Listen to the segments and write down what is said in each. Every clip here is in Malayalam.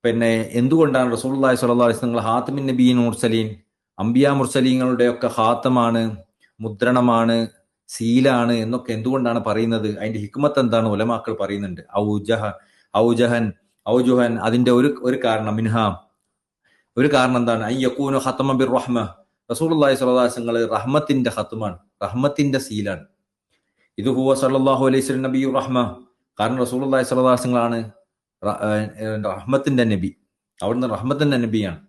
പിന്നെ എന്തുകൊണ്ടാണ് റസൂലുള്ളാഹി സ്വല്ലല്ലാഹു അലൈഹി വസല്ലം ഹാത്തിമിൻ നബിയ്യിൻ മുർസലീൻ, അംബിയാ മുർസലീങ്ങളുടെയൊക്കെ ഹാത്തമാണ്, മുദ്രണമാണ്, സീലാണ് എന്നൊക്കെ എന്തുകൊണ്ടാണ് പറയുന്നത്? അതിന്റെ ഹിക്മത്ത് എന്താണ്? ഉലമാക്കൾ പറയുന്നുണ്ട്. ഔജുഹൻ അതിന്റെ ഒരു കാരണം മിൻഹ, ഒരു കാരണം എന്താണ്? യകൂനു ഖതമ ബിർ റഹ്മ, റസൂലുള്ളാഹി സ്വല്ലല്ലാഹു അലൈഹി വസല്ലം റഹ്മത്തിന്റെ ഖത്മാണ്, റഹ്മത്തിന്റെ സീലാണ്. ഇത് ഹുവ സല്ലല്ലാഹു അലൈഹി വസല്ലം നബിയു റഹ്മ, കാരണം റസൂലുള്ളാഹി സ്വല്ലല്ലാഹു അലൈഹി വസല്ലം ആണ് റഹ്മത്തിന്റെ നബി, അവിടുന്ന് റഹ്മത്തിന്റെ നബിയാണ്.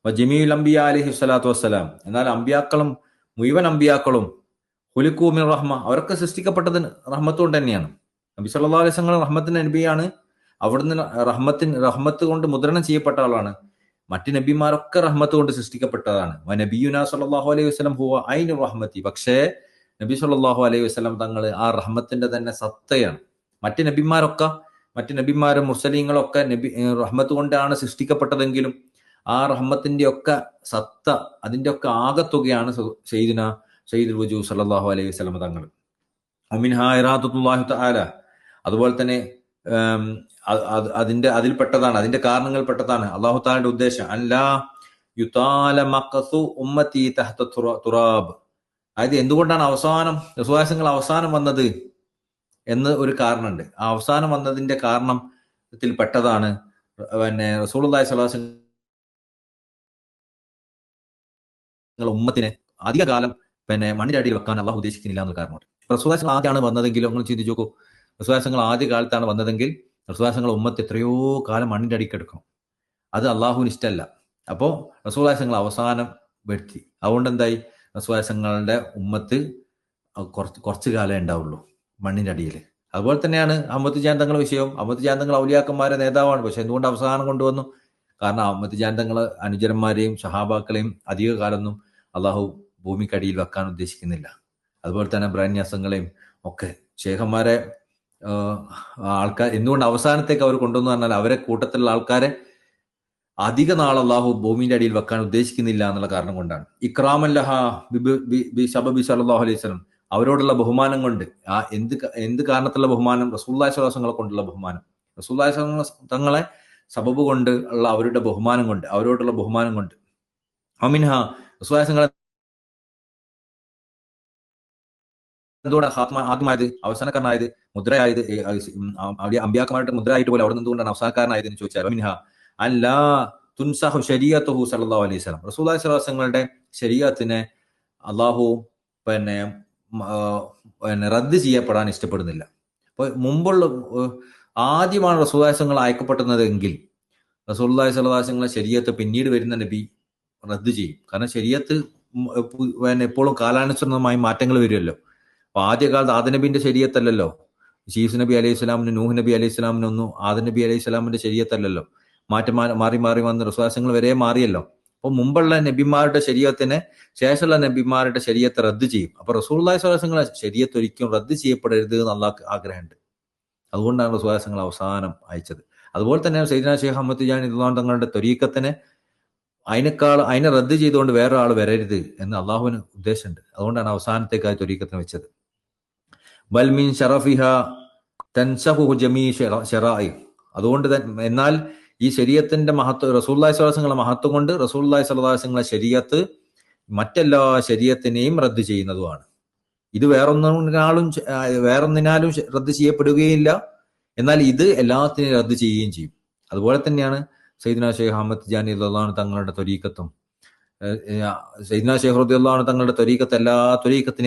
ജമീഉൽ അംബിയ അലൈഹി സ്വലാത്തു വസ്സലാം, എന്നാൽ അമ്പിയാക്കളും മുഴുവൻ അമ്പിയാക്കളും ഖുലിഖൂ മിർ റഹ്മ, അവരൊക്കെ സൃഷ്ടിക്കപ്പെട്ടത് റഹ്മത്ത് കൊണ്ട് തന്നെയാണ്. നബി സല്ലല്ലാഹു അലൈഹി വസല്ലം റഹ്മത്തിന്റെ നബിയാണ്, അവിടുന്ന് റഹ്മത്ത് കൊണ്ട് മുദ്രണം ചെയ്യപ്പെട്ട ആളാണ്. മറ്റ് നബിമാരൊക്കെ റഹ്മത്ത് കൊണ്ട് സൃഷ്ടിക്കപ്പെട്ടതാണ്. നബിയുനാ സല്ലല്ലാഹു അലൈഹി വസല്ലം ഹുവ ഐനുർ റഹ്മത്തി, പക്ഷേ നബി സല്ലല്ലാഹു അലൈഹി വസല്ലം തങ്ങൾ ആ റഹ്മത്തിന്റെ തന്നെ സത്തയാണ്. മറ്റ് നബിമാരും മുർസലീങ്ങളൊക്കെ റഹ്മത്ത് കൊണ്ടാണ് സൃഷ്ടിക്കപ്പെട്ടതെങ്കിലും ആ റഹ്മത്തിന്റെ ഒക്കെ സത്ത, അതിന്റെ ഒക്കെ ആകത്തുകയാണ് സയ്യിദുൽ വജൂദ് സല്ലല്ലാഹു അലൈഹി വസല്ലം തങ്ങൾ. മിൻഹാ ഇറാദത്തുല്ലാഹി തആല, അതുപോലെ തന്നെ അതിൽപ്പെട്ടതാണ്, അതിന്റെ കാരണങ്ങൾപ്പെട്ടതാണ് അല്ലാഹു തആലയുടെ ഉദ്ദേശം. അല്ലാ യുതാല മഖസു ഉമ്മത്തി തഹ്ത തുറാബ്, അതായത് എന്തുകൊണ്ടാണ് റസൂലുള്ളാഹി അവസാനം വന്നത് എന്ന് ഒരു കാരണമുണ്ട്. ആ അവസാനം വന്നതിന്റെ കാരണത്തിൽ പെട്ടതാണ് റസൂലുള്ളാഹി സ്വല്ലല്ലാഹു അലൈഹി വസല്ലം ഉമ്മത്തിനെ അധിക കാലം മണ്ണിന്റെ അടിയിൽ വെക്കാൻ അള്ളാഹു ഉദ്ദേശിക്കുന്നില്ല എന്നൊരു കാരണമുണ്ട്. റസൂലുള്ളാഹി ആദ്യമാണ് വന്നതെങ്കിലും നിങ്ങൾ ചിന്തിച്ചു നോക്കൂ, റസൂലുള്ളാഹി ആദ്യ കാലത്താണ് വന്നതെങ്കിൽ റസൂലുള്ളാഹി ഉമ്മത്ത് എത്രയോ കാലം മണ്ണിന്റെ അടിയിൽ എടുക്കണം. അത് അള്ളാഹുവിന് ഇഷ്ടമല്ല. അപ്പോൾ റസൂലുള്ളാഹി അവസാനം വരുത്തി. അതുകൊണ്ട് എന്തായി, റസൂലുള്ളാഹിയുടെ ഉമ്മത്ത് കുറച്ചു കാലം ഉണ്ടാവുള്ളൂ മണ്ണിന്റെ അടിയിൽ. അതുപോലെ തന്നെയാണ് അഹമ്മദ് ജാൻ തങ്ങളുടെ വിഷയം. അഹമ്മദ് ജാൻ തങ്ങൾ ഔലിയാക്കന്മാരെ നേതാവാണ്, പക്ഷെ എന്തുകൊണ്ട് അവസാനം കൊണ്ടുവന്നു? കാരണം അഹമ്മദ് ജാൻ തങ്ങൾ അനുചരന്മാരെയും സഹാബാക്കളെയും അധിക കാലമൊന്നും അള്ളാഹു ഭൂമിക്കടിയിൽ വെക്കാൻ ഉദ്ദേശിക്കുന്നില്ല. അതുപോലെ തന്നെ ബ്രാന്യാസങ്ങളെയും ഒക്കെ ശേഖന്മാരെ ആൾക്കാർ എന്തുകൊണ്ട് അവസാനത്തേക്ക് അവർ കൊണ്ടുവന്നു പറഞ്ഞാൽ അവരെ കൂട്ടത്തിലുള്ള ആൾക്കാരെ അധിക നാൾ അള്ളാഹു ഭൂമിന്റെ അടിയിൽ വെക്കാൻ ഉദ്ദേശിക്കുന്നില്ല എന്നുള്ള കാരണം കൊണ്ടാണ്. ഇക്രാമല്ലഹ ബി സല്ലല്ലാഹു അലൈഹി വസല്ലം, അവരോടുള്ള ബഹുമാനം കൊണ്ട്. ആ എന്ത് കാരണത്തിലുള്ള ബഹുമാനം? റസൂലുള്ളാഹി സ്വല്ലല്ലാഹു അലൈഹി വസല്ലം കൊണ്ടുള്ള ബഹുമാനം, റസൂലുള്ളാഹി സ്വല്ലല്ലാഹു അലൈഹി വസല്ലം തങ്ങളെ സബബ് കൊണ്ട് ഉള്ള അവരോടുള്ള ബഹുമാനം കൊണ്ട്. അമിൻഹ, റസൂലുള്ളാഹി സ്വല്ലല്ലാഹു അലൈഹി വസല്ലം എന്തുകൊണ്ടാണ് ആദ്യമായത്, അവസാനക്കാരനായത്, മുദ്രയായത്, അമ്പിയാക്കന്മാരുടെ മുദ്രയായിട്ട് പോലെ അവിടെ എന്തുകൊണ്ടാണ് അവസാനക്കാരനായത് എന്ന് ചോദിച്ചാൽ മിൻഹ അല്ലാ തുൻസഹു ശരീഅത്തുഹു സല്ലല്ലാഹു അലൈഹി വസല്ലം, റസൂലുള്ളാഹി സ്വല്ലല്ലാഹു അലൈഹി വസല്ലമയുടെ ശരീഅത്തിനെ അള്ളാഹു റദ്ദ് ചെയ്യപ്പെടാൻ ഇഷ്ടപ്പെടുന്നില്ല. അപ്പോൾ ആദ്യമാണ് റസൂലുള്ളാഹി സ്വല്ലല്ലാഹു അലൈഹി വസല്ലം അയക്കപ്പെടുന്നതെങ്കിൽ റസൂലുള്ളാഹി സ്വല്ലല്ലാഹു അലൈഹി വസല്ലം ശരീഅത്ത് പിന്നീട് വരുന്ന നബി റദ്ദ് ചെയ്യും. കാരണം ശരീഅത്ത് എപ്പോഴും കാലാനുസൃതമായി മാറ്റങ്ങൾ വരുമല്ലോ. അപ്പൊ ആദ്യകാലത്ത് ആദനബിന്റെ ശരീഅത്തല്ലല്ലോ ശീസ് നബി അലൈഹി സ്വലാമിന്, നൂഹ് നബി അലൈഹി സ്വലാമിനൊന്നും ആദം നബി അലൈഹി സ്വലാമിന്റെ ശരീഅത്തല്ലല്ലോ. മാറ്റം മാറി വന്ന് റസൂലുള്ളാഹി വരെ മാറിയല്ലോ. അപ്പൊ മുമ്പുള്ള നബിമാരുടെ ശരീഅത്തിനെ ശേഷമുള്ള നബിമാരുടെ ശരീഅത്ത് റദ്ദ് ചെയ്യും. അപ്പൊ റസൂലുള്ളാഹി സ്വല്ലല്ലാഹു അലൈഹി വസല്ലം ശരീഅത്ത് ഒരിക്കലും റദ്ദ് ചെയ്യപ്പെടരുത് എന്ന് അള്ളാഹ്ക്ക് ആഗ്രഹമുണ്ട്. അതുകൊണ്ടാണ് റസൂലുള്ളാഹി സ്വല്ലല്ലാഹു അലൈഹി വസല്ലം അവസാനം അയച്ചത്. അതുപോലെ തന്നെ സയ്യിദുനാ ശൈഖ് അഹ്മദ് തിജാനി റളിയല്ലാഹു തങ്ങളുടെ ത്വരീഖത്തിനെ അതിനെ റദ്ദ് ചെയ്തുകൊണ്ട് വേറെ ആൾ വരരുത് എന്ന് അള്ളാഹുവിന് ഉദ്ദേശമുണ്ട്. അതുകൊണ്ടാണ് അവസാനത്തേക്ക് ആ ത്വരീഖത്തിനെ വെച്ചത്. ബൽ മിൻ ശറഫിഹ തൻസഹു ജമീ ശറാഇ, അതുകൊണ്ട് എന്നാൽ ഈ ശരീഅത്തിന്റെ മഹത്വം, റസൂലുള്ളാഹി സ്വല്ലല്ലാഹു അലൈഹി വസല്ലം മഹത്വം കൊണ്ട് റസൂലുള്ളാഹി സ്വല്ലല്ലാഹു അലൈഹി വസല്ലം ശരീഅത്ത് മറ്റെല്ലാ ശരീഅത്തിനെയും റദ്ദ് ചെയ്യുന്നതുമാണ്. ഇത് വേറൊന്നിനാലും റദ്ദ് ചെയ്യപ്പെടുകയില്ല, എന്നാൽ ഇത് എല്ലാത്തിനെയും റദ്ദ് ചെയ്യുകയും ചെയ്യും. അതുപോലെ തന്നെയാണ് സയ്യിദുനാ ശൈഖ് അഹ്മദ് തിജാനി റളിയല്ലാഹു അൻഹു തങ്ങളുടെ ത്വരീഖത്തും. സയ്യിദുനാ ശൈഖ് റളിയല്ലാഹു അൻഹു തങ്ങളുടെ ത്വരീഖത്ത് എല്ലാ ത്വരീഖത്തിനെയും